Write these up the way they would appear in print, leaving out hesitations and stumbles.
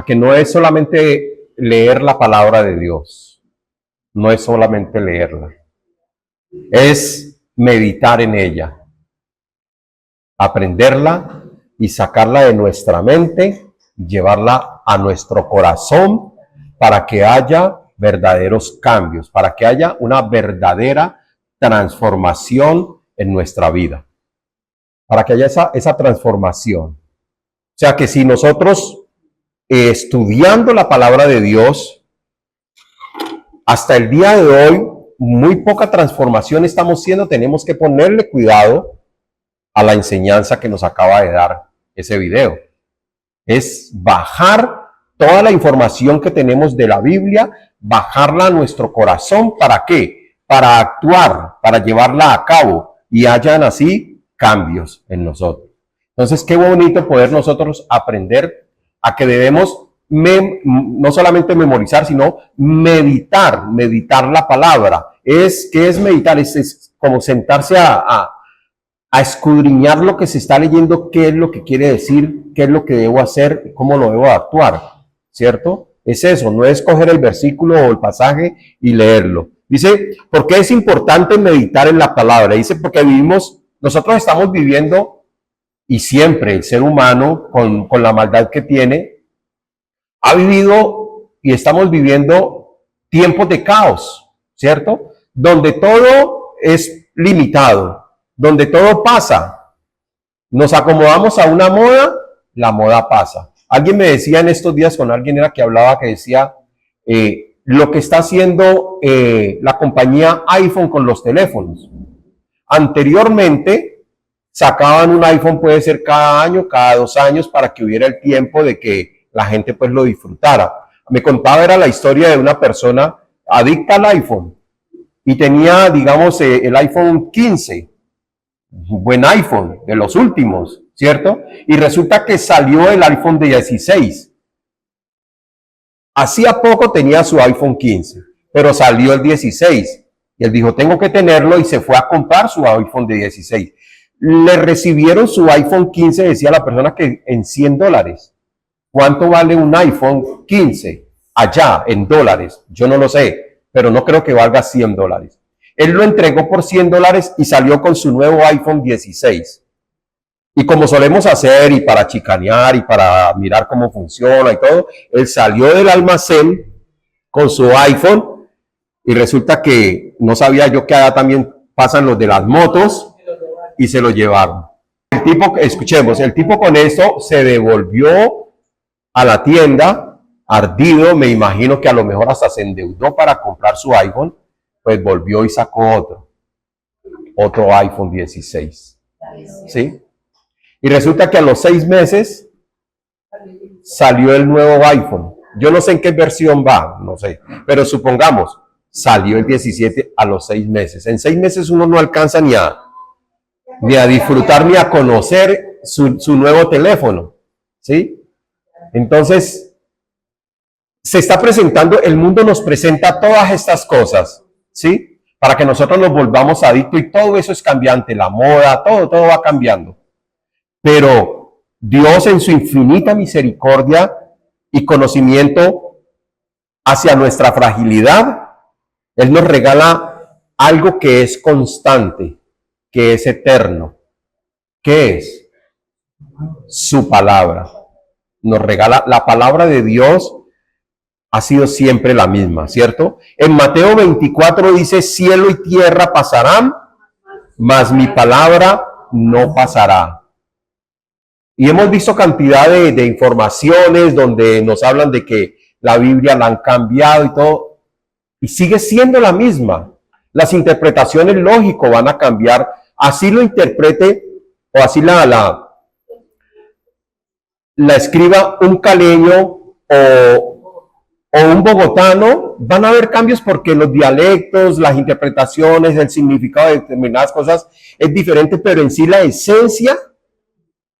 a que no es solamente leer la palabra de Dios, no es solamente leerla, es meditar en ella, aprenderla y sacarla de nuestra mente, llevarla a nuestro corazón para que haya verdaderos cambios, para que haya una verdadera transformación en nuestra vida, para que haya esa transformación. O sea que si nosotros estudiando la palabra de Dios, hasta el día de hoy, muy poca transformación estamos haciendo, tenemos que ponerle cuidado a la enseñanza que nos acaba de dar ese video. Es bajar toda la información que tenemos de la Biblia, bajarla a nuestro corazón. ¿Para qué? Para actuar, para llevarla a cabo y hayan así cambios en nosotros. Entonces, qué bonito poder nosotros aprender a que debemos no solamente memorizar, sino meditar la palabra. ¿Qué es meditar? Es como sentarse a escudriñar lo que se está leyendo, qué es lo que quiere decir, qué es lo que debo hacer, cómo lo debo actuar, ¿cierto? Es eso, no es coger el versículo o el pasaje y leerlo. Dice, ¿por qué es importante meditar en la palabra? Dice, porque nosotros estamos viviendo, y siempre el ser humano, con la maldad que tiene, ha vivido y estamos viviendo tiempos de caos, ¿cierto? Donde todo es limitado, donde todo pasa. Nos acomodamos a una moda, la moda pasa. Alguien me decía en estos días, con alguien era que hablaba, que decía lo que está haciendo la compañía iPhone con los teléfonos. Anteriormente sacaban un iPhone, puede ser cada año, cada 2 años, para que hubiera el tiempo de que la gente pues lo disfrutara. Me contaba, era la historia de una persona adicta al iPhone y tenía, digamos, el iPhone 15, un buen iPhone, de los últimos, ¿cierto? Y resulta que salió el iPhone 16. Hacía poco tenía su iPhone 15, pero salió el 16. Y él dijo, tengo que tenerlo, y se fue a comprar su iPhone de 16. Le recibieron su iPhone 15, decía la persona, que en $100. ¿Cuánto vale un iPhone 15 allá en dólares? Yo no lo sé, pero no creo que valga $100. Él lo entregó por $100 y salió con su nuevo iPhone 16. Y como solemos hacer, y para chicanear, y para mirar cómo funciona y todo, él salió del almacén con su iPhone, y resulta que no sabía yo que allá también pasan los de las motos, y se lo llevaron. El tipo, escuchemos, el tipo con esto se devolvió a la tienda, ardido, me imagino que a lo mejor hasta se endeudó para comprar su iPhone, pues volvió y sacó otro iPhone 16. ¿Sí? Y resulta que a los 6 meses salió el nuevo iPhone. Yo no sé en qué versión va, no sé, pero supongamos, salió el 17 a los 6 meses. En 6 meses uno no alcanza ni a disfrutar ni a conocer su nuevo teléfono. ¿Sí? Entonces, se está presentando, el mundo nos presenta todas estas cosas, ¿sí? Para que nosotros nos volvamos adictos, y todo eso es cambiante, la moda, todo va cambiando. Pero Dios, en su infinita misericordia y conocimiento hacia nuestra fragilidad, Él nos regala algo que es constante, que es eterno. ¿Qué es? Su palabra. Nos regala la palabra de Dios. Ha sido siempre la misma, ¿cierto? En Mateo 24 dice, cielo y tierra pasarán, mas mi palabra no pasará. Y hemos visto cantidad de informaciones donde nos hablan de que la Biblia la han cambiado y todo, y sigue siendo la misma. Las interpretaciones, lógico, van a cambiar. Así lo interprete, o así la escriba un caleño o un bogotano, van a haber cambios, porque los dialectos, las interpretaciones, el significado de determinadas cosas es diferente, pero en sí la esencia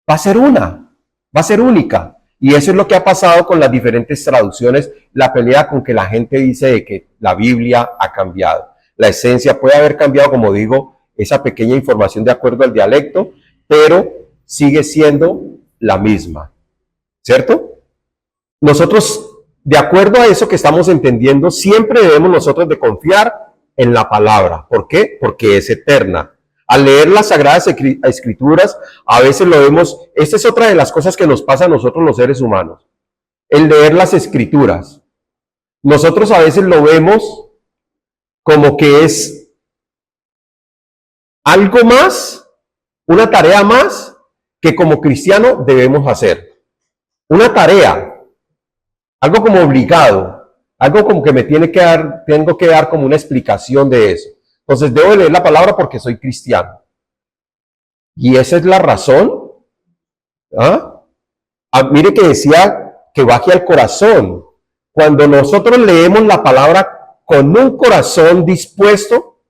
va a ser va a ser única. Y eso es lo que ha pasado con las diferentes traducciones, la pelea con que la gente dice de que la Biblia ha cambiado. La esencia puede haber cambiado, como digo, esa pequeña información de acuerdo al dialecto, pero sigue siendo la misma, ¿cierto? nosotros, de acuerdo a eso que estamos entendiendo, siempre debemos nosotros de confiar en la palabra. ¿Por qué? Porque es eterna. Al leer las Sagradas Escrituras, a veces lo vemos, esta es otra de las cosas que nos pasa a nosotros los seres humanos, el leer las Escrituras. Nosotros a veces lo vemos como que es algo más, una tarea más que como cristiano debemos hacer. Una tarea, algo como obligado, algo como que me tengo que dar como una explicación de eso. Entonces debo leer la palabra porque soy cristiano. Y esa es la razón. Mire que decía que baje al corazón. Cuando nosotros leemos la palabra con un corazón dispuesto,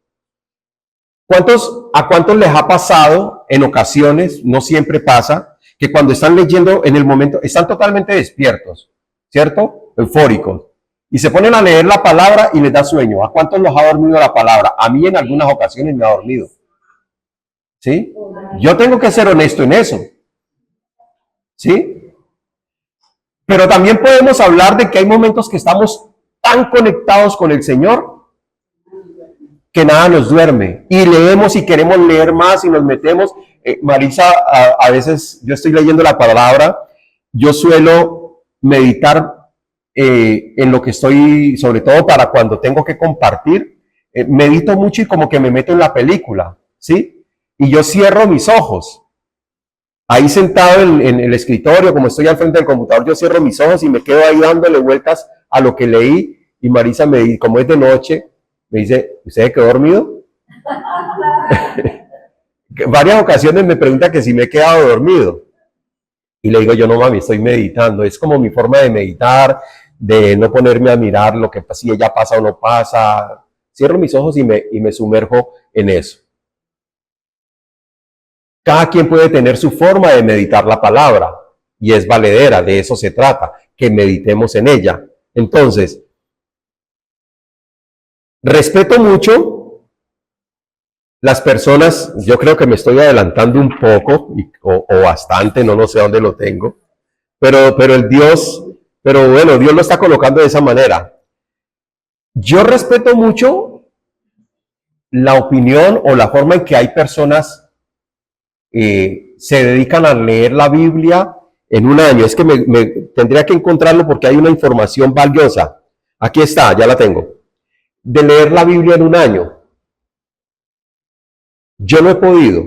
¿a cuántos les ha pasado en ocasiones, no siempre pasa, que cuando están leyendo en el momento, están totalmente despiertos, ¿cierto? Eufóricos. Y se ponen a leer la palabra y les da sueño. ¿A cuántos los ha dormido la palabra? A mí en algunas ocasiones me ha dormido. ¿Sí? Yo tengo que ser honesto en eso. ¿Sí? Pero también podemos hablar de que hay momentos que estamos tan conectados con el Señor que nada nos duerme. Y leemos y queremos leer más y nos metemos. Marisa, a veces yo estoy leyendo la palabra, yo suelo meditar en lo que estoy, sobre todo para cuando tengo que compartir, medito mucho y como que me meto en la película, ¿sí? Y yo cierro mis ojos. Ahí sentado en el escritorio, como estoy al frente del computador, yo cierro mis ojos y me quedo ahí dándole vueltas a lo que leí. Y Marisa me dice, como es de noche, me dice, ¿usted se quedó dormido? Varias ocasiones me pregunta que si me he quedado dormido. Y le digo, yo no, mami, estoy meditando. Es como mi forma de meditar, de no ponerme a mirar lo que si ya pasa o no pasa. Cierro mis ojos y me sumerjo en eso. Cada quien puede tener su forma de meditar la palabra y es valedera, de eso se trata, que meditemos en ella. Entonces, respeto mucho las personas, yo creo que me estoy adelantando un poco o bastante, no sé dónde lo tengo, pero bueno, Dios lo está colocando de esa manera. Yo respeto mucho la opinión o la forma en que hay personas se dedican a leer la Biblia en un año. Es que tendría que encontrarlo porque hay una información valiosa. Aquí está, ya la tengo. De leer la Biblia en un año. Yo no he podido.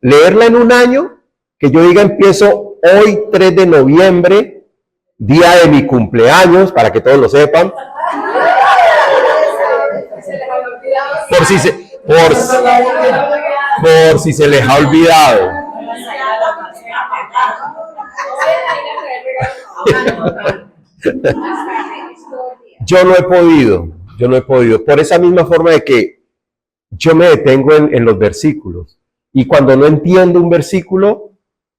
Leerla en un año, que yo diga empiezo hoy 3 de noviembre, día de mi cumpleaños, para que todos lo sepan. Por si se les ha olvidado. Yo no he podido, por esa misma forma de que yo me detengo en los versículos. Y cuando no entiendo un versículo,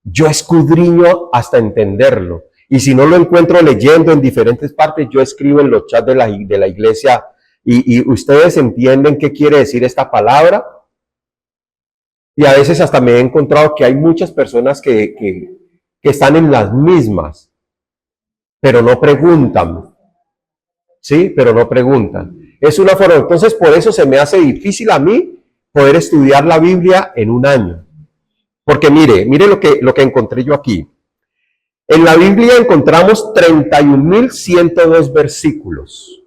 yo escudriño hasta entenderlo. Y si no lo encuentro leyendo en diferentes partes, yo escribo en los chats de la iglesia y ustedes entienden qué quiere decir esta palabra. Y a veces hasta me he encontrado que hay muchas personas que están en las mismas, pero no preguntan. ¿Sí? Pero no preguntan. Es una forma. Entonces, por eso se me hace difícil a mí poder estudiar la Biblia en un año. Porque mire lo que encontré yo aquí. En la Biblia encontramos 31.102 versículos.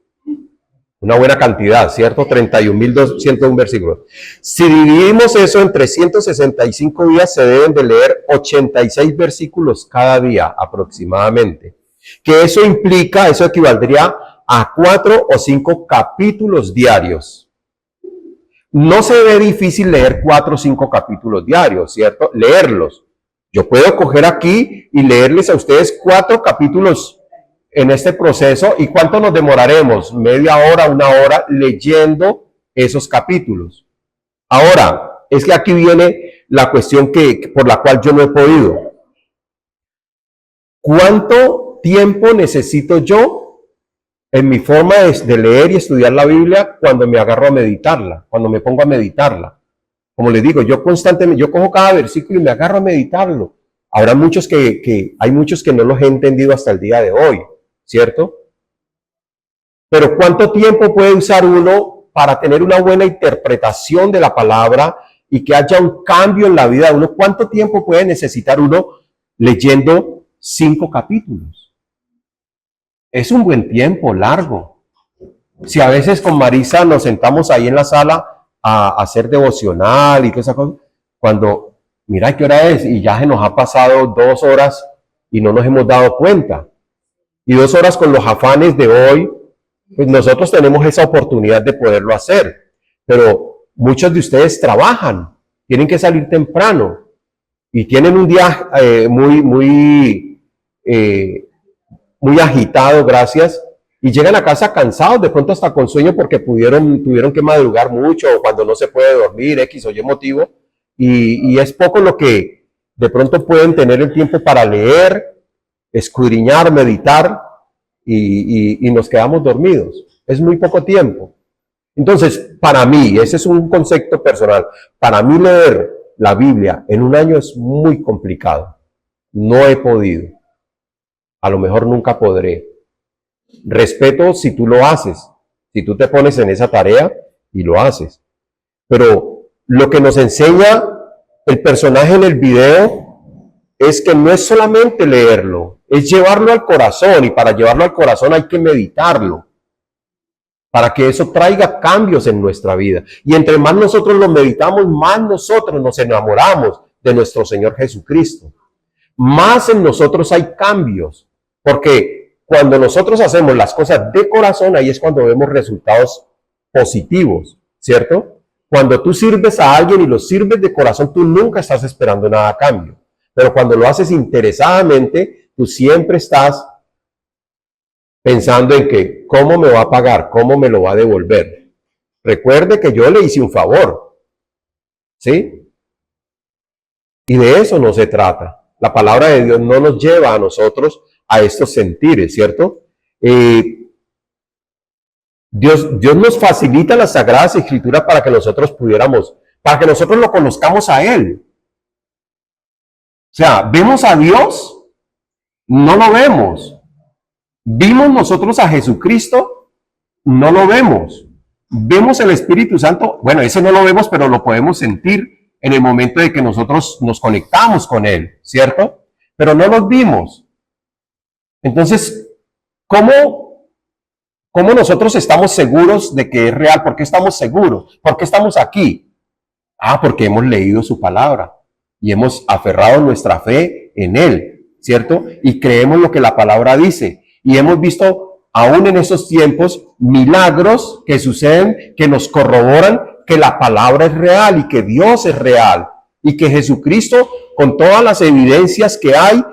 Una buena cantidad, ¿cierto? 31.101 versículos. Si dividimos eso en 365 días, se deben de leer 86 versículos cada día aproximadamente. Que eso equivaldría a 4 o 5 capítulos diarios. No se ve difícil leer 4 o 5 capítulos diarios, ¿cierto? Leerlos. Yo puedo coger aquí y leerles a ustedes 4 capítulos en este proceso. ¿Y cuánto nos demoraremos? Media hora, 1 hora leyendo esos capítulos. Ahora, es que aquí viene la cuestión por la cual yo no he podido. ¿Cuánto tiempo necesito yo en mi forma de leer y estudiar la Biblia cuando me agarro a meditarla, cuando me pongo a meditarla? Como les digo, yo constantemente, yo cojo cada versículo y me agarro a meditarlo. Hay muchos que no los he entendido hasta el día de hoy, ¿cierto? Pero ¿cuánto tiempo puede usar uno para tener una buena interpretación de la palabra y que haya un cambio en la vida de uno? ¿Cuánto tiempo puede necesitar uno leyendo 5 capítulos? Es un buen tiempo, largo. Si a veces con Marisa nos sentamos ahí en la sala a hacer devocional y toda esa cosa, cuando mira qué hora es y ya se nos ha pasado 2 horas y no nos hemos dado cuenta. Y 2 horas con los afanes de hoy, pues nosotros tenemos esa oportunidad de poderlo hacer. Pero muchos de ustedes trabajan, tienen que salir temprano y tienen un día muy agitado, gracias, y llegan a casa cansados, de pronto hasta con sueño porque tuvieron que madrugar mucho o cuando no se puede dormir, X o Y motivo, y es poco lo que de pronto pueden tener el tiempo para leer, escudriñar, meditar, y nos quedamos dormidos. Es muy poco tiempo. Entonces, para mí, ese es un concepto personal, para mí leer la Biblia en un año es muy complicado. No he podido. A lo mejor nunca podré. Respeto si tú lo haces, si tú te pones en esa tarea y lo haces. Pero lo que nos enseña el personaje en el video es que no es solamente leerlo, es llevarlo al corazón, y para llevarlo al corazón hay que meditarlo, para que eso traiga cambios en nuestra vida. Y entre más nosotros lo meditamos, más nosotros nos enamoramos de nuestro Señor Jesucristo. Más en nosotros hay cambios, porque cuando nosotros hacemos las cosas de corazón, ahí es cuando vemos resultados positivos, ¿cierto? Cuando tú sirves a alguien y lo sirves de corazón, tú nunca estás esperando nada a cambio. Pero cuando lo haces interesadamente, tú siempre estás pensando en que, ¿cómo me va a pagar? ¿Cómo me lo va a devolver? Recuerde que yo le hice un favor, ¿sí? Y de eso no se trata. La palabra de Dios no nos lleva a nosotros a estos sentires, ¿cierto? Dios nos facilita las Sagradas Escrituras para que nosotros para que nosotros lo conozcamos a Él. O sea, ¿vemos a Dios? No lo vemos. ¿Vimos nosotros a Jesucristo? No lo vemos. ¿Vemos el Espíritu Santo? Bueno, ese no lo vemos, pero lo podemos sentir en el momento de que nosotros nos conectamos con Él, ¿cierto? Pero no los vimos. Entonces, ¿cómo nosotros estamos seguros de que es real? ¿Por qué estamos seguros? ¿Por qué estamos aquí? Porque hemos leído su palabra y hemos aferrado nuestra fe en Él, ¿cierto? Y creemos lo que la palabra dice. Y hemos visto, aún en esos tiempos, milagros que suceden, que nos corroboran que la palabra es real y que Dios es real. Y que Jesucristo, con todas las evidencias que hay,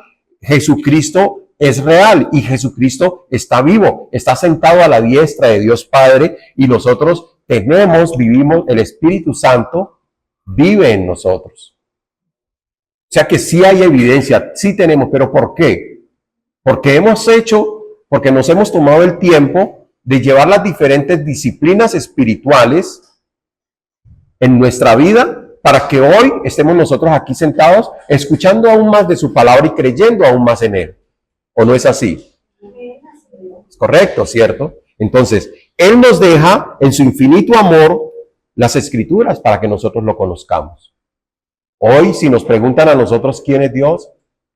Jesucristo es real y Jesucristo está vivo, está sentado a la diestra de Dios Padre, y nosotros vivimos, el Espíritu Santo vive en nosotros. O sea que sí hay evidencia, sí tenemos, pero ¿por qué? Porque nos hemos tomado el tiempo de llevar las diferentes disciplinas espirituales en nuestra vida para que hoy estemos nosotros aquí sentados escuchando aún más de su palabra y creyendo aún más en Él. ¿O no es así? Es correcto, ¿cierto? Entonces, Él nos deja en su infinito amor las Escrituras para que nosotros lo conozcamos. Hoy, si nos preguntan a nosotros quién es Dios,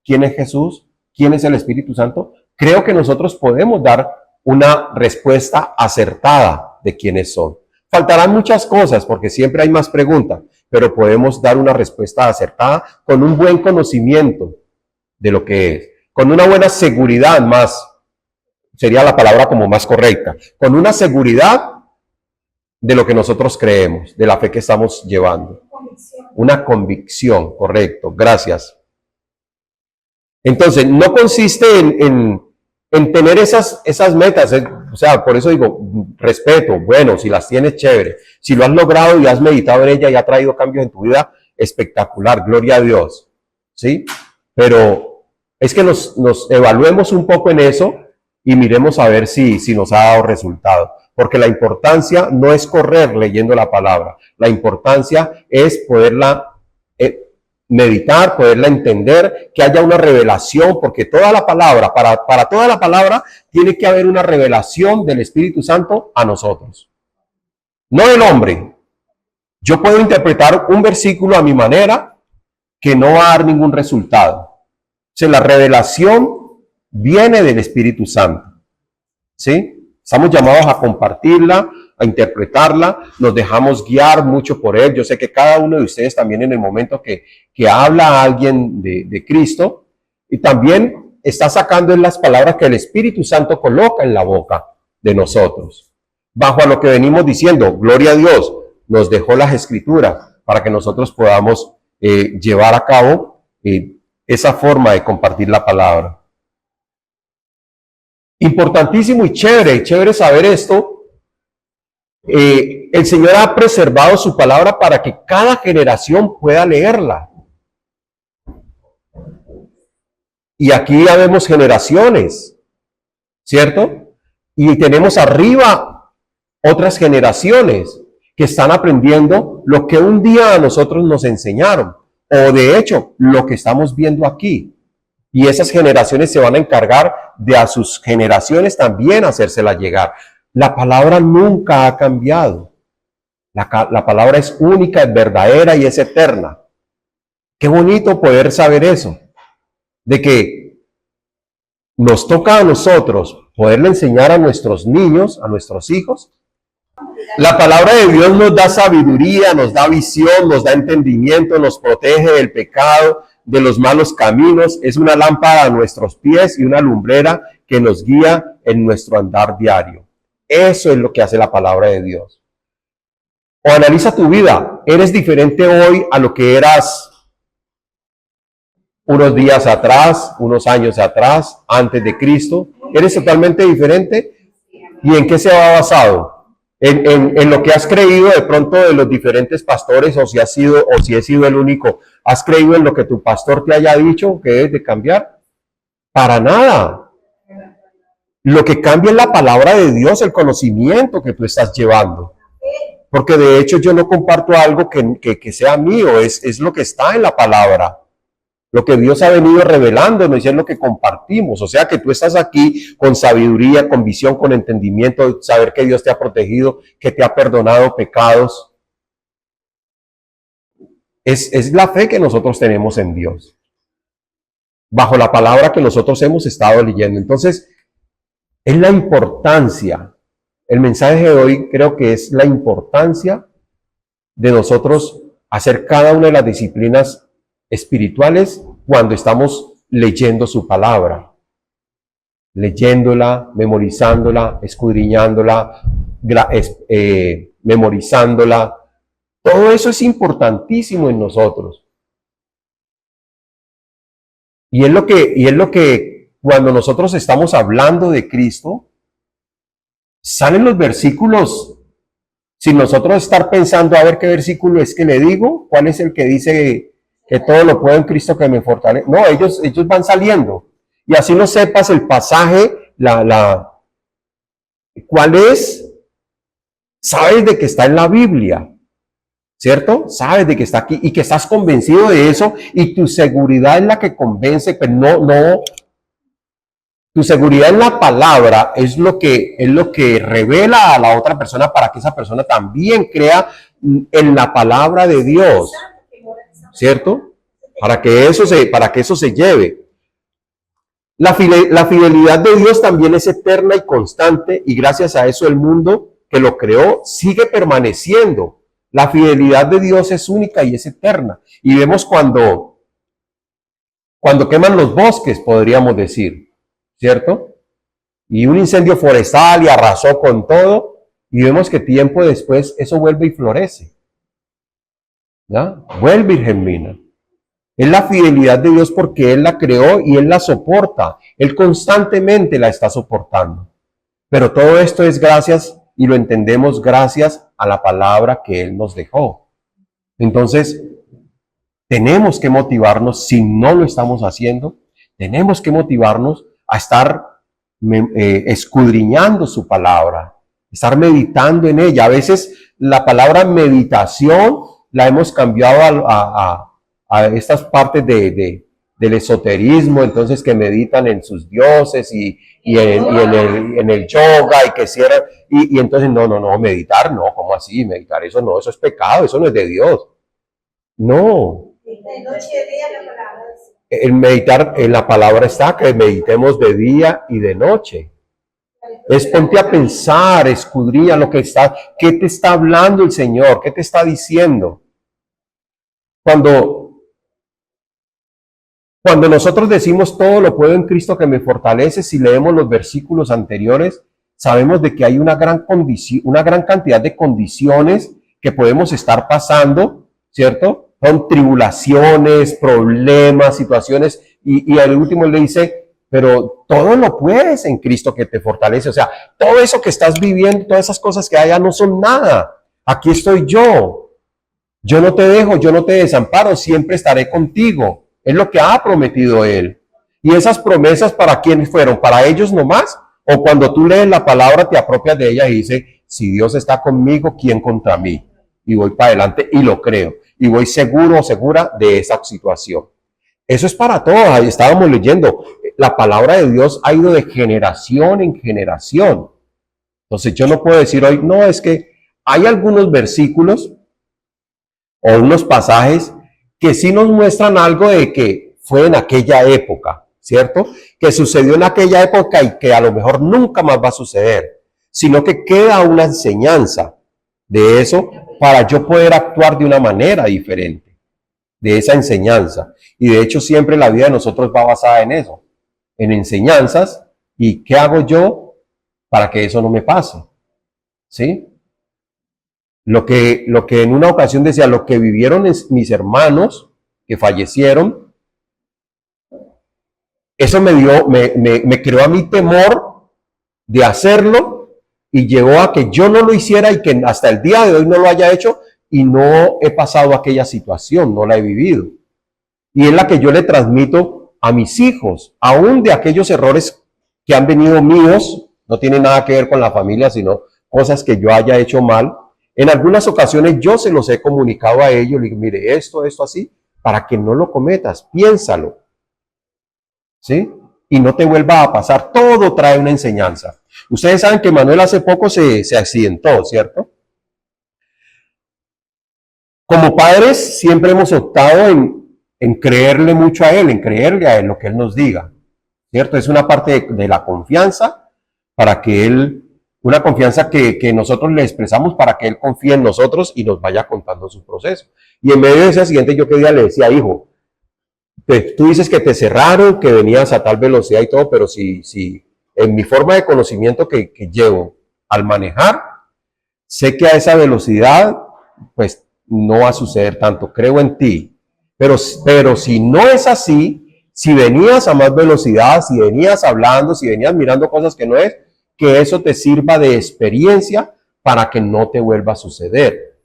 quién es Jesús, quién es el Espíritu Santo, creo que nosotros podemos dar una respuesta acertada de quiénes son. Faltarán muchas cosas porque siempre hay más preguntas, pero podemos dar una respuesta acertada con un buen conocimiento de lo que es, con una buena seguridad, más sería la palabra como más correcta, con una seguridad de lo que nosotros creemos, de la fe que estamos llevando. Una convicción, correcto, gracias. Entonces, no consiste en tener esas metas, o sea, por eso digo, respeto, bueno, si las tienes, chévere. Si lo has logrado y has meditado en ella y ha traído cambios en tu vida, espectacular, gloria a Dios, ¿sí? Pero es que nos evaluemos un poco en eso y miremos a ver si nos ha dado resultado. Porque la importancia no es correr leyendo la palabra, la importancia es poderla meditar, poderla entender, que haya una revelación, porque toda la palabra, para toda la palabra, tiene que haber una revelación del Espíritu Santo a nosotros. No del hombre. Yo puedo interpretar un versículo a mi manera que no va a dar ningún resultado. O sea, la revelación viene del Espíritu Santo. ¿Sí? Estamos llamados a compartirla, a interpretarla, nos dejamos guiar mucho por él. Yo sé que cada uno de ustedes también en el momento que habla a alguien de Cristo, y también está sacando en las palabras que el Espíritu Santo coloca en la boca de nosotros. Bajo a lo que venimos diciendo, gloria a Dios, nos dejó las Escrituras para que nosotros podamos llevar a cabo esa forma de compartir la palabra. Importantísimo y chévere saber esto. El Señor ha preservado su palabra para que cada generación pueda leerla. Y aquí ya vemos generaciones, ¿cierto? Y tenemos arriba otras generaciones que están aprendiendo lo que un día a nosotros nos enseñaron, o de hecho, lo que estamos viendo aquí. Y esas generaciones se van a encargar de a sus generaciones también hacérsela llegar. La palabra nunca ha cambiado. La palabra es única, es verdadera y es eterna. Qué bonito poder saber eso, de que nos toca a nosotros poderle enseñar a nuestros niños, a nuestros hijos. La palabra de Dios nos da sabiduría, nos da visión, nos da entendimiento, nos protege del pecado, de los malos caminos, es una lámpara a nuestros pies y una lumbrera que nos guía en nuestro andar diario. Eso es lo que hace la palabra de Dios. O analiza tu vida, ¿eres diferente hoy a lo que eras unos días atrás, unos años atrás, antes de Cristo? ¿Eres totalmente diferente? ¿Y en qué se ha basado? En lo que has creído de pronto de los diferentes pastores, o si has sido, o si he sido el único. ¿Has creído en lo que tu pastor te haya dicho que debes de cambiar? Para nada. Lo que cambia es la palabra de Dios, el conocimiento que tú estás llevando. Porque de hecho yo no comparto algo que sea mío, es lo que está en la palabra. Lo que Dios ha venido revelándonos y es lo que compartimos. O sea que tú estás aquí con sabiduría, con visión, con entendimiento, saber que Dios te ha protegido, que te ha perdonado pecados. Es la fe que nosotros tenemos en Dios, bajo la palabra que nosotros hemos estado leyendo. Entonces, es la importancia, el mensaje de hoy creo que es la importancia de nosotros hacer cada una de las disciplinas espirituales cuando estamos leyendo su palabra, leyéndola, memorizándola, escudriñándola, memorizándola. Todo eso es importantísimo en nosotros. Y es lo que cuando nosotros estamos hablando de Cristo, salen los versículos sin nosotros estar pensando a ver qué versículo es que le digo, cuál es el que dice que todo lo puedo en Cristo que me fortalece. No, ellos van saliendo. Y así no sepas el pasaje, cuál es, sabes de que está en la Biblia, ¿cierto? Sabes de que está aquí y que estás convencido de eso y tu seguridad es la que convence, pero no. Tu seguridad en la palabra es lo que revela a la otra persona para que esa persona también crea en la palabra de Dios, ¿cierto? Para que eso se lleve. La fidelidad de Dios también es eterna y constante y gracias a eso el mundo que lo creó sigue permaneciendo. La fidelidad de Dios es única y es eterna. Y vemos cuando queman los bosques, podríamos decir, ¿cierto? Y un incendio forestal y arrasó con todo, y vemos que tiempo después eso vuelve y florece, ¿ya? Vuelve y germina. Es la fidelidad de Dios porque Él la creó y Él la soporta. Él constantemente la está soportando. Pero todo esto es gracias, y lo entendemos gracias a la palabra que Él nos dejó. Entonces, tenemos que motivarnos, si no lo estamos haciendo, tenemos que motivarnos a estar escudriñando su palabra, estar meditando en ella. A veces la palabra meditación la hemos cambiado a a estas partes del esoterismo, entonces que meditan en sus dioses en el yoga y que cierran, y entonces no, meditar no, ¿cómo así? Meditar, eso no, eso es pecado, eso no es de Dios. No. El meditar, en la palabra está que meditemos de día y de noche. Es ponte a pensar, escudriña lo que está, qué te está hablando el Señor, qué te está diciendo. Cuando nosotros decimos todo lo puedo en Cristo que me fortalece, si leemos los versículos anteriores, sabemos de que hay una gran cantidad de condiciones que podemos estar pasando, ¿cierto? Son tribulaciones, problemas, situaciones, y al último le dice, pero todo lo puedes en Cristo que te fortalece. O sea, todo eso que estás viviendo, todas esas cosas que hay allá no son nada. Aquí estoy yo. Yo no te dejo, yo no te desamparo, siempre estaré contigo. Es lo que ha prometido Él. Y esas promesas, ¿para quiénes fueron? ¿Para ellos nomás? O cuando tú lees la palabra, te apropias de ella y dices, si Dios está conmigo, ¿quién contra mí? Y voy para adelante y lo creo. Y voy seguro o segura de esa situación. Eso es para todos. Ahí estábamos leyendo. La palabra de Dios ha ido de generación en generación. Entonces yo no puedo decir hoy, no, es que hay algunos versículos o unos pasajes que sí nos muestran algo de que fue en aquella época, ¿cierto? Que sucedió en aquella época y que a lo mejor nunca más va a suceder, sino que queda una enseñanza de eso para yo poder actuar de una manera diferente, de esa enseñanza. Y de hecho siempre la vida de nosotros va basada en eso, en enseñanzas. ¿Y qué hago yo para que eso no me pase? ¿Sí? Lo que en una ocasión decía, lo que vivieron mis hermanos que fallecieron, eso me creó a mí temor de hacerlo y llevó a que yo no lo hiciera y que hasta el día de hoy no lo haya hecho y no he pasado aquella situación, no la he vivido. Y es la que yo le transmito a mis hijos, aún de aquellos errores que han venido míos, no tiene nada que ver con la familia, sino cosas que yo haya hecho mal. En algunas ocasiones yo se los he comunicado a ellos, le digo, mire, esto así, para que no lo cometas, piénsalo, ¿sí? Y no te vuelva a pasar, todo trae una enseñanza. Ustedes saben que Manuel hace poco se accidentó, ¿cierto? Como padres siempre hemos optado en creerle mucho a él, en creerle a él lo que él nos diga, ¿cierto? Es una parte de la confianza para que él, una confianza que nosotros le expresamos para que él confíe en nosotros y nos vaya contando su proceso. Y en medio de ese accidente yo que día le decía, hijo, tú dices que te cerraron, que venías a tal velocidad y todo, pero si en mi forma de conocimiento que llevo al manejar, sé que a esa velocidad, pues no va a suceder tanto, creo en ti. Pero si no es así, si venías a más velocidad, si venías hablando, si venías mirando cosas que no es, que eso te sirva de experiencia para que no te vuelva a suceder.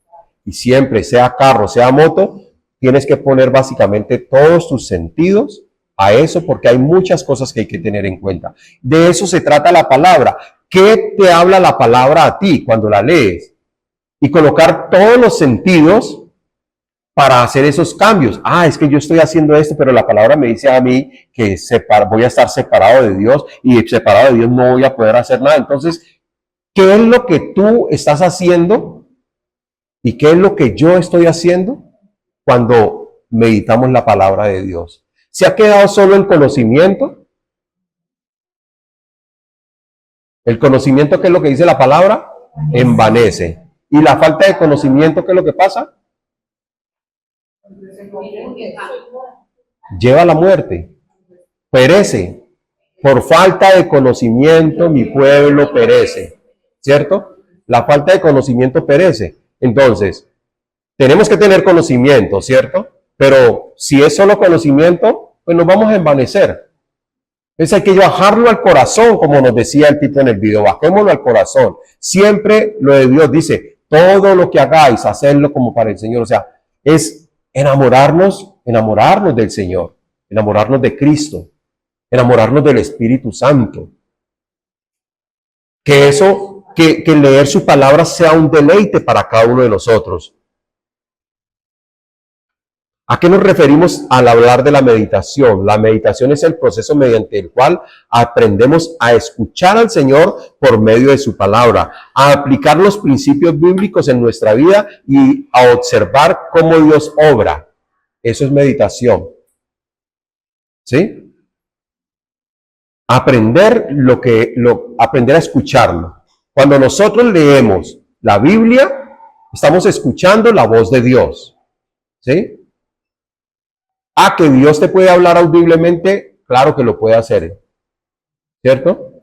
Y siempre, sea carro, sea moto, tienes que poner básicamente todos tus sentidos a eso porque hay muchas cosas que hay que tener en cuenta. De eso se trata la palabra. ¿Qué te habla la palabra a ti cuando la lees? Y colocar todos los sentidos para hacer esos cambios. Es que yo estoy haciendo esto, pero la palabra me dice a mí que voy a estar separado de Dios y separado de Dios no voy a poder hacer nada. Entonces, ¿qué es lo que tú estás haciendo y qué es lo que yo estoy haciendo cuando meditamos la palabra de Dios? ¿Se ha quedado solo el conocimiento? El conocimiento, ¿qué es lo que dice la palabra? Envanece. ¿Y la falta de conocimiento, qué es lo que pasa? Lleva a la muerte, perece. Por falta de conocimiento mi pueblo perece, ¿cierto? La falta de conocimiento perece. Entonces, tenemos que tener conocimiento, ¿cierto? Pero si es solo conocimiento, pues nos vamos a envanecer. Entonces hay que bajarlo al corazón, como nos decía el tipo en el video, bajémoslo al corazón. Siempre lo de Dios dice, todo lo que hagáis, hacerlo como para el Señor. O sea, es enamorarnos del Señor, enamorarnos de Cristo, enamorarnos del Espíritu Santo. Que eso, que leer su palabra sea un deleite para cada uno de nosotros. ¿A qué nos referimos al hablar de la meditación? La meditación es el proceso mediante el cual aprendemos a escuchar al Señor por medio de su palabra, a aplicar los principios bíblicos en nuestra vida y a observar cómo Dios obra. Eso es meditación. ¿Sí? Aprender aprender a escucharlo. Cuando nosotros leemos la Biblia, estamos escuchando la voz de Dios. ¿Sí? Que Dios te puede hablar audiblemente, claro que lo puede hacer, ¿cierto?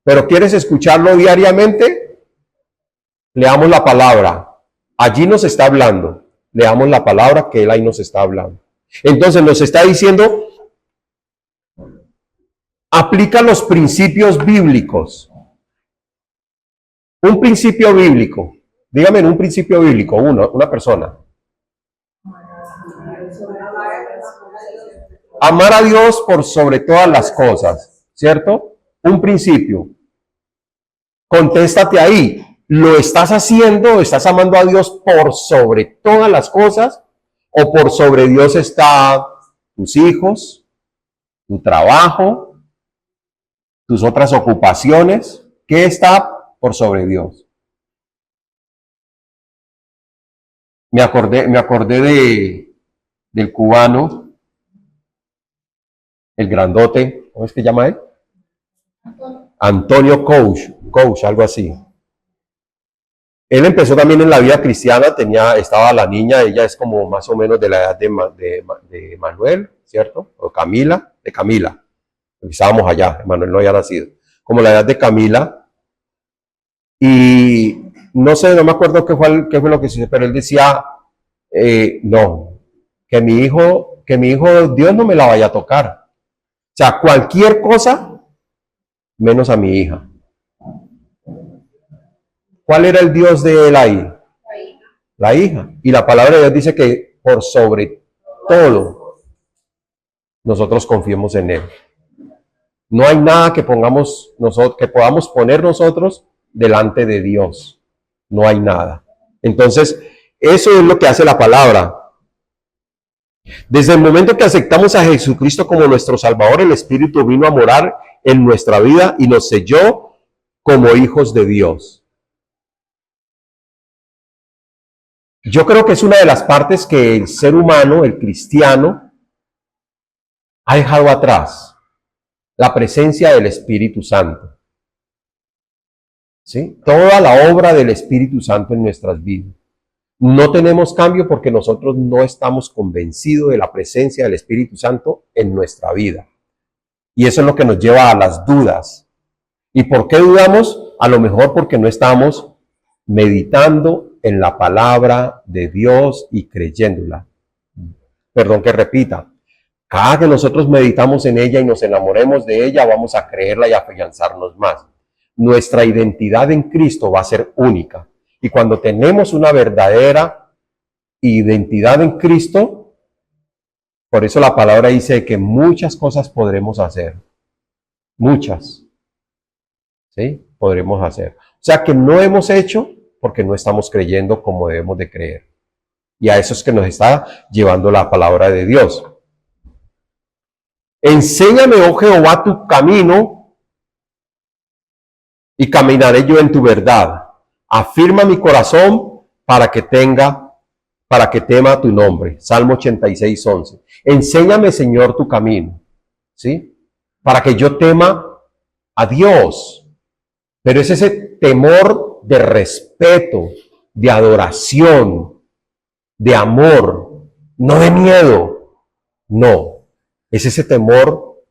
Pero ¿quieres escucharlo diariamente? Leamos la palabra. Allí nos está hablando. Leamos la palabra que Él ahí nos está hablando. Entonces nos está diciendo, aplica los principios bíblicos. Un principio bíblico. Dígame un principio bíblico, una persona. Amar a Dios por sobre todas las cosas, ¿cierto? Un principio. Contéstate ahí. ¿Lo estás haciendo? ¿Estás amando a Dios por sobre todas las cosas? ¿O por sobre Dios está tus hijos, tu trabajo, tus otras ocupaciones? ¿Qué está por sobre Dios? Me acordé del cubano, el grandote, ¿cómo es que llama él? Antonio Coach, algo así. Él empezó también en la vida cristiana, estaba la niña, ella es como más o menos de la edad de Manuel, ¿cierto? O de Camila. Estábamos allá, Manuel no había nacido. Como la edad de Camila. Y no sé, no me acuerdo qué fue lo que sucedió, pero él decía, no, que mi hijo, Dios no me la vaya a tocar. O sea, cualquier cosa, menos a mi hija. ¿Cuál era el Dios de él ahí? La hija. Y la palabra de Dios dice que por sobre todo nosotros confiemos en Él. No hay nada que podamos poner nosotros delante de Dios. No hay nada. Entonces, eso es lo que hace la palabra. Desde el momento que aceptamos a Jesucristo como nuestro Salvador, el Espíritu vino a morar en nuestra vida y nos selló como hijos de Dios. Yo creo que es una de las partes que el ser humano, el cristiano, ha dejado atrás. La presencia del Espíritu Santo. ¿Sí? Toda la obra del Espíritu Santo en nuestras vidas. No tenemos cambio porque nosotros no estamos convencidos de la presencia del Espíritu Santo en nuestra vida. Y eso es lo que nos lleva a las dudas. ¿Y por qué dudamos? A lo mejor porque no estamos meditando en la palabra de Dios y creyéndola. Perdón que repita. Cada que nosotros meditamos en ella y nos enamoremos de ella, vamos a creerla y a afianzarnos más. Nuestra identidad en Cristo va a ser única. Y cuando tenemos una verdadera identidad en Cristo, por eso la palabra dice que muchas cosas podremos hacer. Muchas. ¿Sí? Podremos hacer. O sea que no hemos hecho porque no estamos creyendo como debemos de creer. Y a eso es que nos está llevando la palabra de Dios. Enséñame, oh Jehová, tu camino y caminaré yo en tu verdad. Afirma mi corazón para que tema tu nombre. Salmo 86, 11. Enséñame, Señor, tu camino. ¿Sí? Para que yo tema a Dios. Pero es ese temor de respeto, de adoración, de amor, no de miedo. No. Es ese temor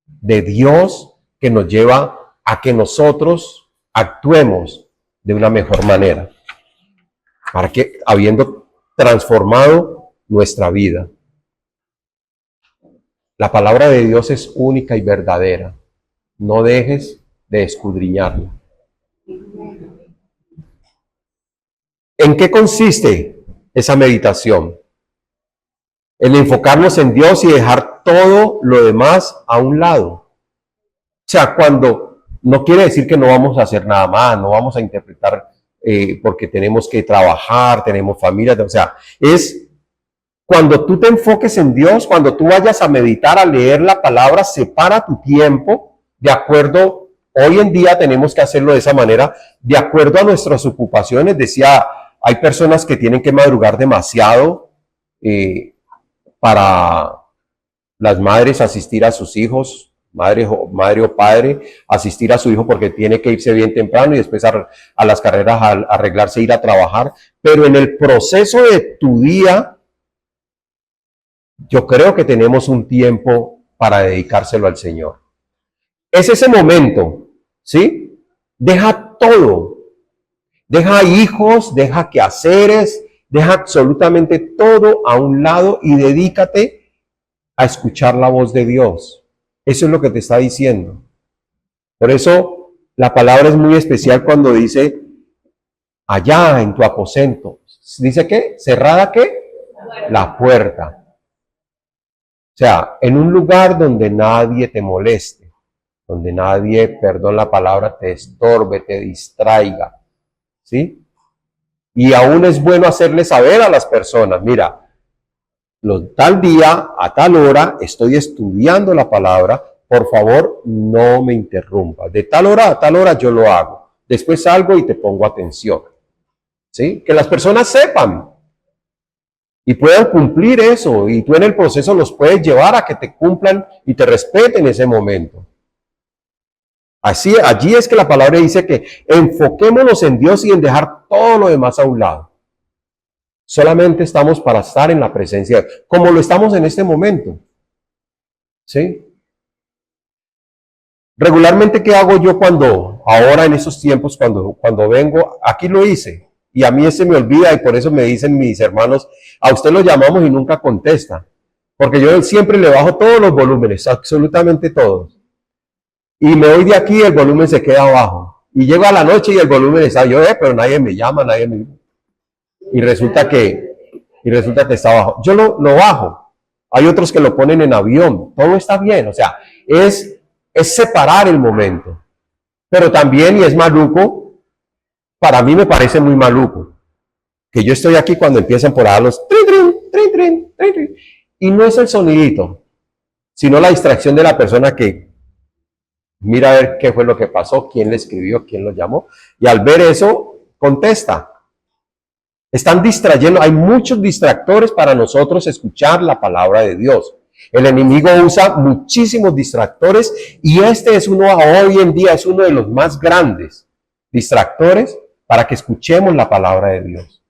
de Dios que nos lleva a que nosotros actuemos de una mejor manera, para que habiendo transformado nuestra vida. La palabra de Dios es única y verdadera. No dejes de escudriñarla. ¿En qué consiste esa meditación? En enfocarnos en Dios y dejar todo lo demás a un lado. O sea, cuando no quiere decir que no vamos a hacer nada más, no vamos a interpretar porque tenemos que trabajar, tenemos familia, o sea, es Cuando tú te enfoques en Dios, cuando tú vayas a meditar, a leer la palabra, separa tu tiempo de acuerdo. Hoy en día tenemos que hacerlo de esa manera, de acuerdo a nuestras ocupaciones. Decía, hay personas que tienen que madrugar demasiado para las madres asistir a sus hijos, madre o padre, asistir a su hijo porque tiene que irse bien temprano y después a las carreras a arreglarse, ir a trabajar. Pero en el proceso de tu día, yo creo que tenemos un tiempo para dedicárselo al Señor. Es ese momento, ¿sí? Deja todo. Deja hijos, deja quehaceres, deja absolutamente todo a un lado y dedícate a escuchar la voz de Dios. Eso es lo que te está diciendo. Por eso la palabra es muy especial cuando dice allá en tu aposento. ¿Dice qué? ¿Cerrada qué? La puerta. O sea, en un lugar donde nadie te moleste, donde nadie, perdón la palabra, te estorbe, te distraiga, ¿sí? Y aún es bueno hacerle saber a las personas, mira, tal día, a tal hora, estoy estudiando la palabra, por favor, no me interrumpas. De tal hora a tal hora yo lo hago. Después salgo y te pongo atención, ¿sí? Que las personas sepan y puedan cumplir eso, y tú en el proceso los puedes llevar a que te cumplan y te respeten ese momento. Así, allí es que la palabra dice que enfoquémonos en Dios y en dejar todo lo demás a un lado. Solamente estamos para estar en la presencia de Dios, como lo estamos en este momento. ¿Sí? Regularmente, ¿qué hago yo ahora en esos tiempos, cuando vengo? Aquí lo hice. Y a mí se me olvida y por eso me dicen mis hermanos, a usted lo llamamos y nunca contesta. Porque yo siempre le bajo todos los volúmenes, absolutamente todos. Y me voy de aquí y el volumen se queda abajo. Y llego a la noche y el volumen está, pero nadie me llama, nadie me... Y resulta que está abajo. Yo lo bajo. Hay otros que lo ponen en avión. Todo está bien. O sea, es separar el momento. Pero también, y es maluco, para mí me parece muy maluco, que yo estoy aquí cuando empiezan por ahí los trin, trin, trin, trin, trin, trin, y no es el sonidito, sino la distracción de la persona que mira a ver qué fue lo que pasó, quién le escribió, quién lo llamó, y al ver eso, contesta. Están distrayendo, hay muchos distractores para nosotros escuchar la palabra de Dios. El enemigo usa muchísimos distractores y este es hoy en día es uno de los más grandes distractores para que escuchemos la palabra de Dios.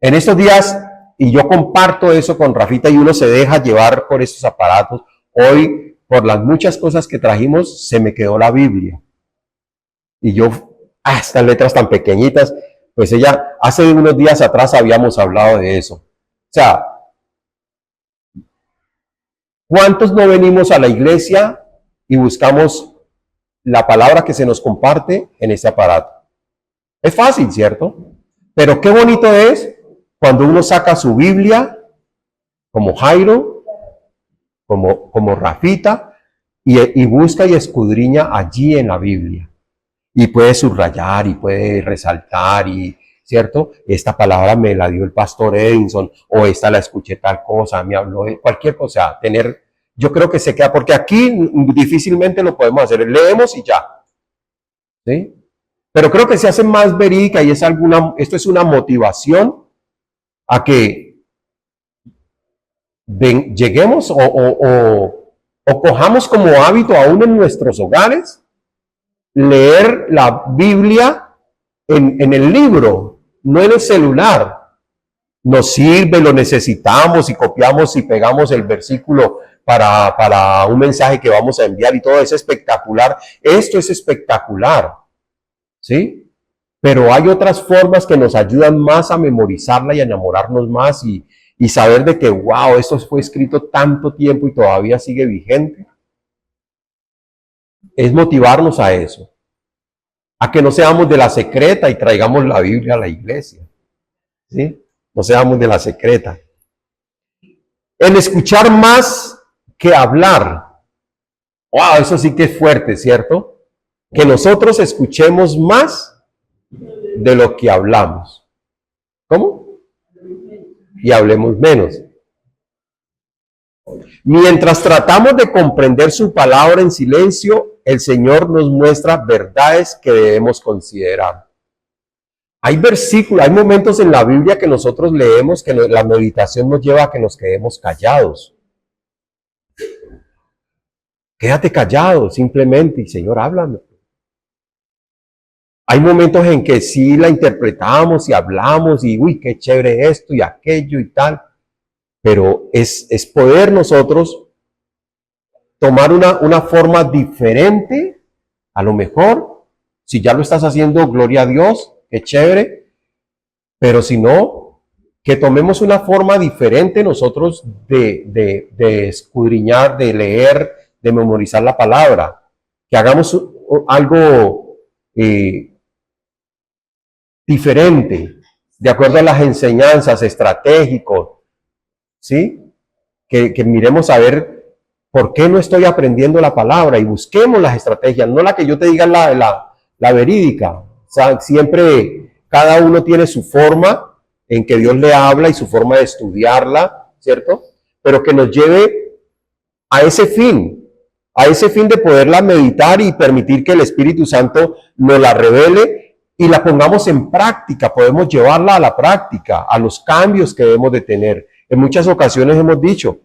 En estos días, y yo comparto eso con Rafita y uno se deja llevar por estos aparatos, hoy por las muchas cosas que trajimos se me quedó la Biblia. Y yo, estas letras tan pequeñitas, pues ella, hace unos días atrás habíamos hablado de eso. O sea, ¿cuántos no venimos a la iglesia y buscamos la palabra que se nos comparte en este aparato? Es fácil, ¿cierto? Pero qué bonito es cuando uno saca su Biblia, como Jairo, como Rafita, y busca y escudriña allí en la Biblia. Y puede subrayar y puede resaltar y, ¿cierto? Esta palabra me la dio el pastor Edinson, o esta la escuché tal cosa, me habló de cualquier cosa, yo creo que se queda, porque aquí difícilmente lo podemos hacer, leemos y ya, ¿sí? Pero creo que se hace más verídica y esto es una motivación a que lleguemos o cojamos como hábito aún en nuestros hogares leer la Biblia en el libro, no en el celular. Nos sirve, lo necesitamos y copiamos y pegamos el versículo para un mensaje que vamos a enviar y todo es espectacular. Esto es espectacular, ¿sí? Pero hay otras formas que nos ayudan más a memorizarla y a enamorarnos más y saber de que, wow, esto fue escrito tanto tiempo y todavía sigue vigente. Es motivarnos a eso, a que no seamos de la secreta y traigamos la Biblia a la iglesia, ¿sí? No seamos de la secreta. El escuchar más que hablar. Wow, eso sí que es fuerte, ¿cierto? Que nosotros escuchemos más de lo que hablamos. ¿Cómo? y hablemos menos. Mientras tratamos de comprender su palabra en silencio, el Señor nos muestra verdades que debemos considerar. Hay versículos, hay momentos en la Biblia que nosotros leemos que la meditación nos lleva a que nos quedemos callados. Quédate callado simplemente y Señor, háblame. Hay momentos en que sí la interpretamos y hablamos y uy, qué chévere esto y aquello y tal, pero es poder nosotros tomar una forma diferente, a lo mejor, si ya lo estás haciendo, gloria a Dios, qué chévere, pero si no, que tomemos una forma diferente nosotros de escudriñar, de leer, de memorizar la palabra, que hagamos algo diferente, de acuerdo a las enseñanzas, estratégicos, ¿sí? Que miremos a ver por qué no estoy aprendiendo la palabra y busquemos las estrategias, no la que yo te diga la verídica. O sea, siempre cada uno tiene su forma en que Dios le habla y su forma de estudiarla, ¿cierto? Pero que nos lleve a ese fin de poderla meditar y permitir que el Espíritu Santo nos la revele y la pongamos en práctica, podemos llevarla a la práctica, a los cambios que debemos de tener. En muchas ocasiones hemos dicho,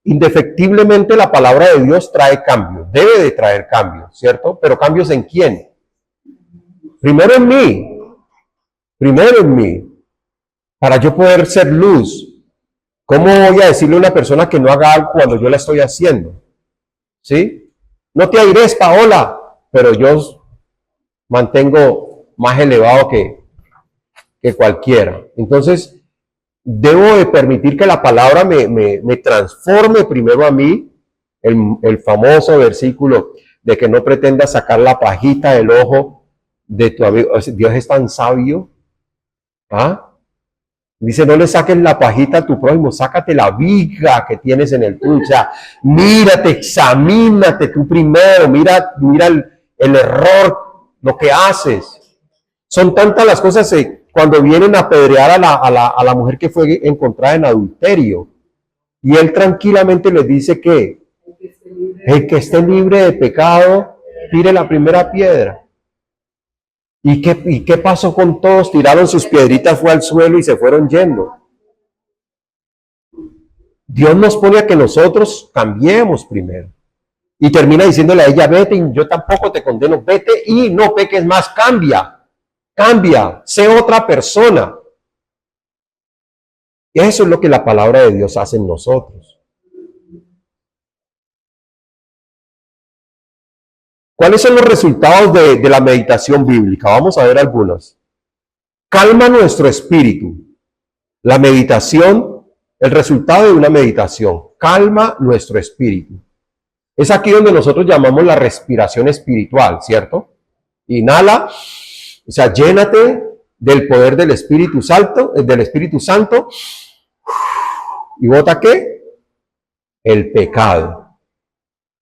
indefectiblemente la palabra de Dios trae cambios, debe de traer cambios, ¿cierto? Pero ¿cambios en quién? Primero en mí, para yo poder ser luz. ¿Cómo voy a decirle a una persona que no haga algo cuando yo la estoy haciendo? ¿Sí? No te aires, Paola, pero yo mantengo más elevado que cualquiera. Entonces, debo de permitir que la palabra me transforme primero a mí, el famoso versículo de que no pretendas sacar la pajita del ojo de tu amigo. Dios es tan sabio. ¿Ah? Dice, no le saques la pajita a tu prójimo, sácate la viga que tienes en el tuyo. O sea, mírate, examínate tú primero, mira el error, lo que haces. Son tantas las cosas cuando vienen a apedrear a la mujer que fue encontrada en adulterio. Y él tranquilamente les dice que el que esté libre de pecado, tire la primera piedra. ¿Y qué pasó con todos? Tiraron sus piedritas, fue al suelo y se fueron yendo. Dios nos pone a que nosotros cambiemos primero. Y termina diciéndole a ella, vete, y yo tampoco te condeno, vete y no peques más, cambia, sé otra persona. Eso es lo que la palabra de Dios hace en nosotros. ¿Cuáles son los resultados de la meditación bíblica? Vamos a ver algunos. Calma nuestro espíritu. La meditación, el resultado de una meditación, calma nuestro espíritu. Es aquí donde nosotros llamamos la respiración espiritual, ¿cierto? Inhala, o sea, llénate del poder del Espíritu Santo, y bota ¿qué? El pecado.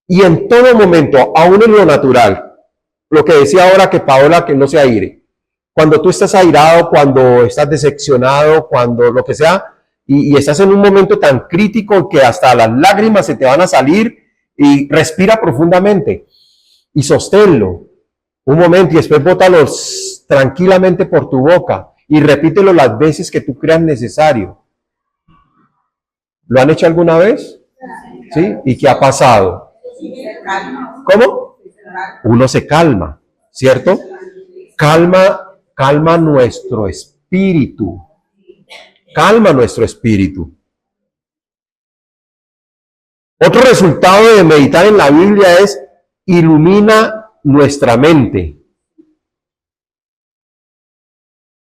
Y en todo momento, aún en lo natural, lo que decía ahora que Paola, que no se aire. Cuando tú estás airado, cuando estás decepcionado, cuando lo que sea, y estás en un momento tan crítico que hasta las lágrimas se te van a salir, y respira profundamente y sosténlo un momento y después bótalos tranquilamente por tu boca y repítelo las veces que tú creas necesario. ¿Lo han hecho alguna vez? ¿Sí? ¿Y qué ha pasado? ¿Cómo? Uno se calma, ¿cierto? Calma nuestro espíritu. Calma nuestro espíritu. Otro resultado de meditar en la Biblia es ilumina nuestra mente.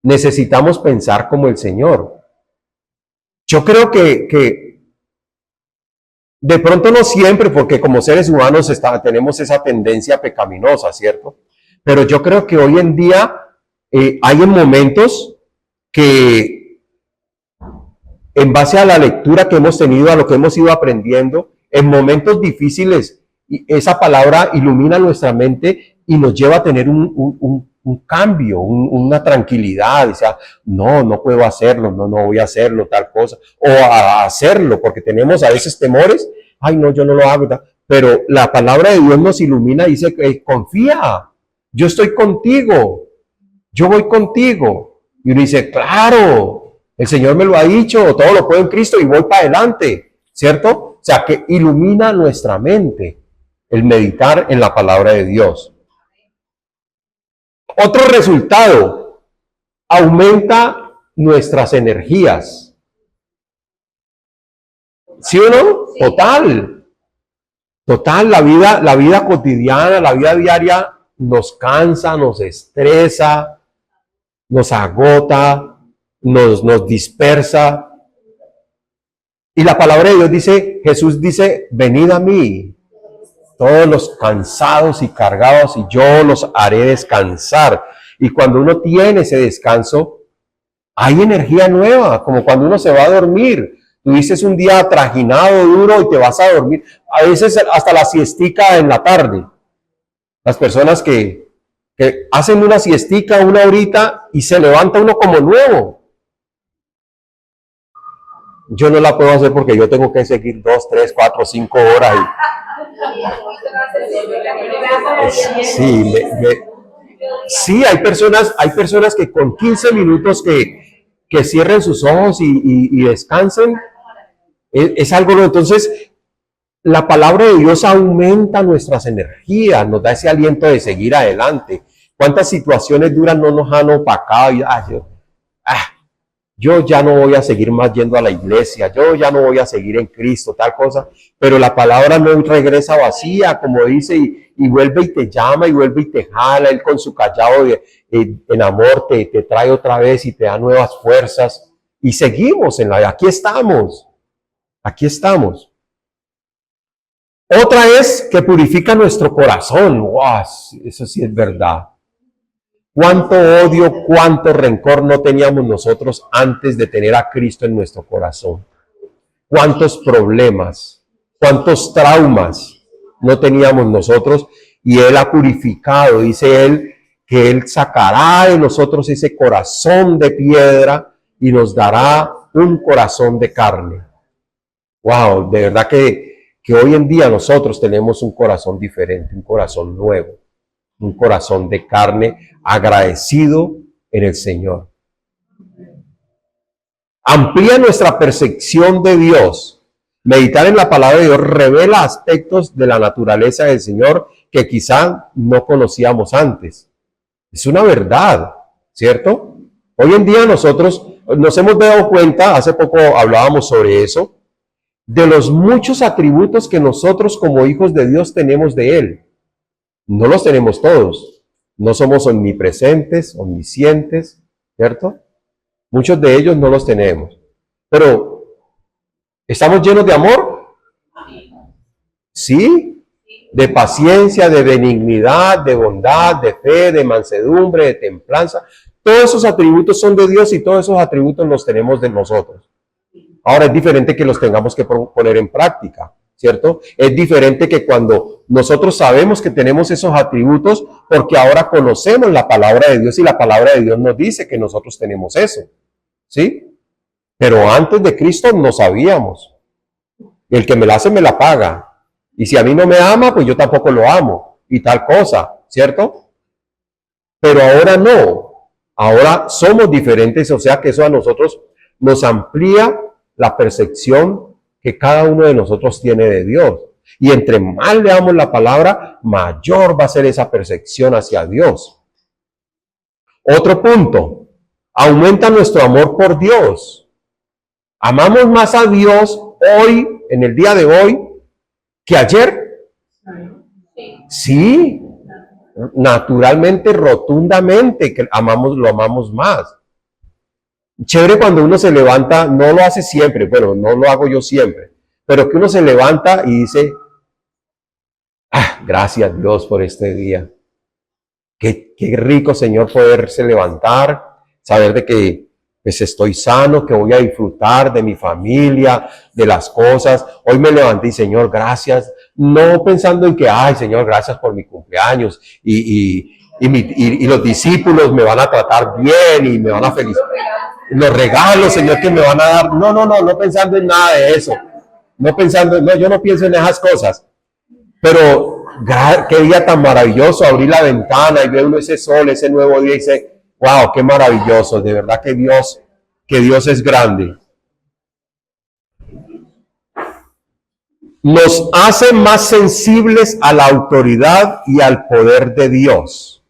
Necesitamos pensar como el Señor. Yo creo que de pronto no siempre, porque como seres humanos tenemos esa tendencia pecaminosa, ¿cierto? Pero yo creo que hoy en día hay en momentos que, en base a la lectura que hemos tenido, a lo que hemos ido aprendiendo, en momentos difíciles, esa palabra ilumina nuestra mente y nos lleva a tener un un cambio, una tranquilidad. Dice, no, no puedo hacerlo, no voy a hacerlo, tal cosa. O a hacerlo, porque tenemos a veces temores. Ay, no, yo no lo hago. Pero la palabra de Dios nos ilumina y dice, confía, yo estoy contigo, yo voy contigo. Y uno dice, claro, el Señor me lo ha dicho, todo lo puedo en Cristo y voy para adelante, ¿cierto? O sea, que ilumina nuestra mente el meditar en la palabra de Dios. Otro resultado, aumenta nuestras energías. ¿Sí o no? Total. Total, la vida cotidiana, la vida diaria nos cansa, nos estresa, nos agota, nos dispersa. Y la palabra de Dios dice, Jesús dice, venid a mí, todos los cansados y cargados, y yo los haré descansar. Y cuando uno tiene ese descanso, hay energía nueva, como cuando uno se va a dormir. Tuviste un día trajinado, duro, y te vas a dormir. A veces hasta la siestica en la tarde. Las personas que hacen una siestica, una horita, y se levanta uno como nuevo. Yo no la puedo hacer porque yo tengo que seguir 2, 3, 4, 5 horas. Sí, hay personas que con 15 minutos que cierren sus ojos y descansen, es algo nuevo. Entonces, la palabra de Dios aumenta nuestras energías, nos da ese aliento de seguir adelante. ¿Cuántas situaciones duras no nos han opacado? Yo ya no voy a seguir más yendo a la iglesia, yo ya no voy a seguir en Cristo, tal cosa, pero la palabra no regresa vacía, como dice, y vuelve y te llama, y vuelve y te jala, él con su callado en amor te trae otra vez y te da nuevas fuerzas, y seguimos aquí estamos. Otra es que purifica nuestro corazón. ¡Wow! Eso sí es verdad. Cuánto odio, cuánto rencor no teníamos nosotros antes de tener a Cristo en nuestro corazón. Cuántos problemas, cuántos traumas no teníamos nosotros, y Él ha purificado. Dice Él que Él sacará de nosotros ese corazón de piedra y nos dará un corazón de carne. Wow, de verdad que hoy en día nosotros tenemos un corazón diferente, un corazón nuevo, un corazón de carne agradecido en el Señor. Amplía nuestra percepción de Dios. Meditar en la palabra de Dios revela aspectos de la naturaleza del Señor que quizá no conocíamos antes. Es una verdad, ¿cierto? Hoy en día nosotros nos hemos dado cuenta, hace poco hablábamos sobre eso, de los muchos atributos que nosotros como hijos de Dios tenemos de Él. No los tenemos todos. No somos omnipresentes, omniscientes, ¿cierto? Muchos de ellos no los tenemos. Pero, ¿estamos llenos de amor? Sí. De paciencia, de benignidad, de bondad, de fe, de mansedumbre, de templanza. Todos esos atributos son de Dios y todos esos atributos los tenemos de nosotros. Ahora es diferente que los tengamos que poner en práctica, ¿cierto? Es diferente que cuando nosotros sabemos que tenemos esos atributos, porque ahora conocemos la palabra de Dios y la palabra de Dios nos dice que nosotros tenemos eso, ¿sí? Pero antes de Cristo no sabíamos. El que me la hace, me la paga. Y si a mí no me ama, pues yo tampoco lo amo. Y tal cosa, ¿cierto? Pero ahora no. Ahora somos diferentes, o sea que eso a nosotros nos amplía la percepción que cada uno de nosotros tiene de Dios. Y entre más leamos la palabra, mayor va a ser esa percepción hacia Dios. Otro punto, aumenta nuestro amor por Dios. Amamos más a Dios hoy, en el día de hoy, que ayer. Sí, naturalmente, rotundamente, que lo amamos más. Chévere cuando uno se levanta, no lo hace siempre, bueno, no lo hago yo siempre, pero que uno se levanta y dice, gracias Dios por este día. Qué rico, Señor, poderse levantar, saber de que pues estoy sano, que voy a disfrutar de mi familia, de las cosas. Hoy me levanté y, Señor, gracias, no pensando en que, Señor, gracias por mi cumpleaños y y los discípulos me van a tratar bien y me van a felicitar. Los regalos, Señor, que me van a dar. No pensando en nada de eso. Yo no pienso en esas cosas. Pero qué día tan maravilloso, abrir la ventana y ver uno ese sol, ese nuevo día y dice, wow, qué maravilloso, de verdad que Dios es grande. Nos hace más sensibles a la autoridad y al poder de Dios.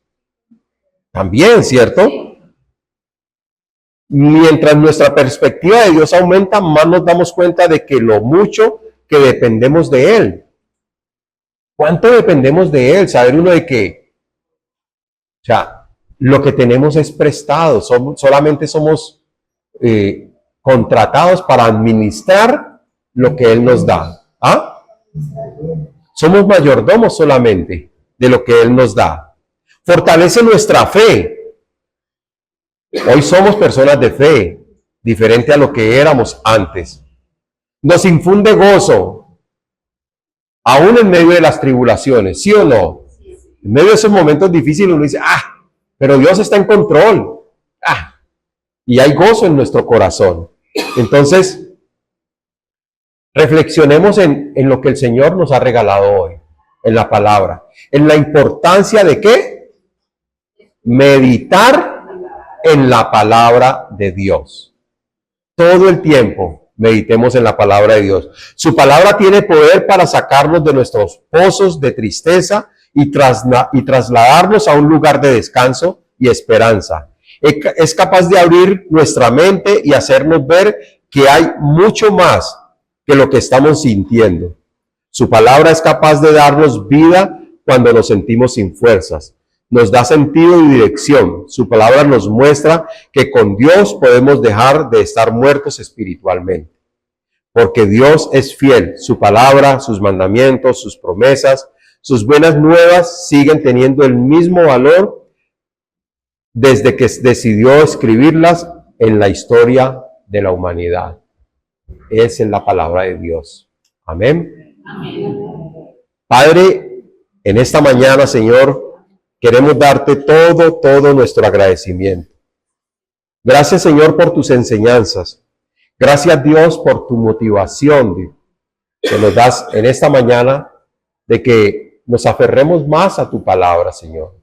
También, ¿cierto? Mientras nuestra perspectiva de Dios aumenta, más nos damos cuenta de que lo mucho que dependemos de Él. ¿Cuánto dependemos de Él? Saber uno de que, o sea, lo que tenemos es prestado, solamente somos contratados para administrar lo que Él nos da. ¿Ah? Somos mayordomos solamente de lo que Él nos da. Fortalece nuestra fe. Hoy somos personas de fe, diferente a lo que éramos antes. Nos infunde gozo, aún en medio de las tribulaciones, ¿sí o no? En medio de esos momentos difíciles uno dice, pero Dios está en control. Y hay gozo en nuestro corazón. Entonces, reflexionemos en lo que el Señor nos ha regalado hoy, en la palabra, en la importancia de ¿qué? Meditar en la palabra de Dios. Todo el tiempo meditemos en la palabra de Dios. Su palabra tiene poder para sacarnos de nuestros pozos de tristeza y trasladarnos a un lugar de descanso y esperanza. Es capaz de abrir nuestra mente y hacernos ver que hay mucho más que lo que estamos sintiendo. Su palabra es capaz de darnos vida cuando nos sentimos sin fuerzas. Nos da sentido y dirección. Su palabra nos muestra que con Dios podemos dejar de estar muertos espiritualmente. Porque Dios es fiel. Su palabra, sus mandamientos, sus promesas, sus buenas nuevas siguen teniendo el mismo valor desde que decidió escribirlas en la historia de la humanidad. Es en la palabra de Dios. Amén. Amén. Padre, en esta mañana, Señor, queremos darte todo nuestro agradecimiento. Gracias, Señor, por tus enseñanzas. Gracias, Dios, por tu motivación que nos das en esta mañana de que nos aferremos más a tu palabra, Señor.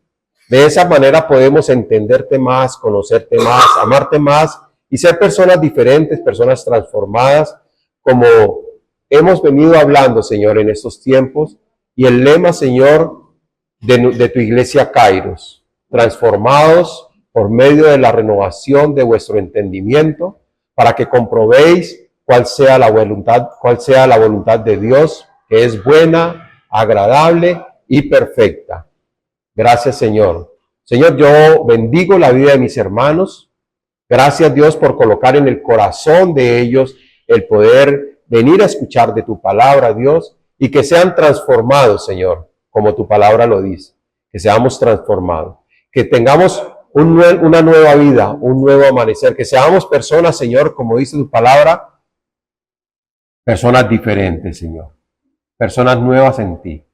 De esa manera podemos entenderte más, conocerte más, amarte más y ser personas diferentes, personas transformadas, como hemos venido hablando, Señor, en estos tiempos. Y el lema, Señor, de tu iglesia Kairos, transformados por medio de la renovación de vuestro entendimiento, para que comprobéis cuál sea la voluntad de Dios, que es buena, agradable y perfecta. Gracias, Señor. Señor, yo bendigo la vida de mis hermanos. Gracias, Dios, por colocar en el corazón de ellos el poder venir a escuchar de tu palabra, Dios, y que sean transformados, Señor, como tu palabra lo dice, que seamos transformados, que tengamos una nueva vida, un nuevo amanecer, que seamos personas, Señor, como dice tu palabra, personas diferentes, Señor, personas nuevas en ti.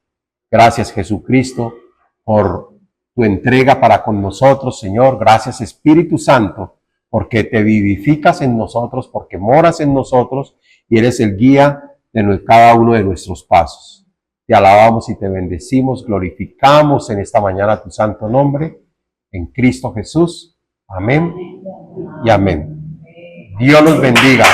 Gracias, Jesucristo, por tu entrega para con nosotros, Señor. Gracias, Espíritu Santo, porque te vivificas en nosotros, porque moras en nosotros y eres el guía de cada uno de nuestros pasos. Te alabamos y te bendecimos, glorificamos en esta mañana tu santo nombre, en Cristo Jesús. Amén y amén. Dios los bendiga.